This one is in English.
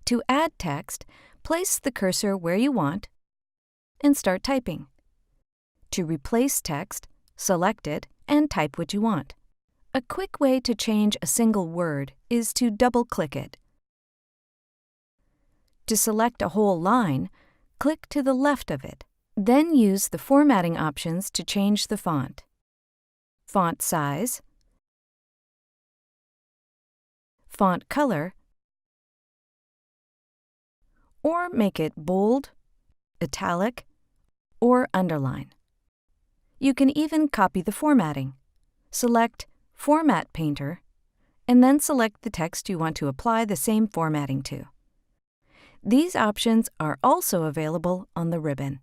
To add text, place the cursor where you want and start typing. To replace text, select it and type what you want. A quick way to change a single word is to double-click it. To select a whole line, click to the left of it. Then use the formatting options to change the font, font size, font color, or make it bold, italic, or underline. You can even copy the formatting. Select Format Painter, and then select the text you want to apply the same formatting to. These options are also available on the ribbon.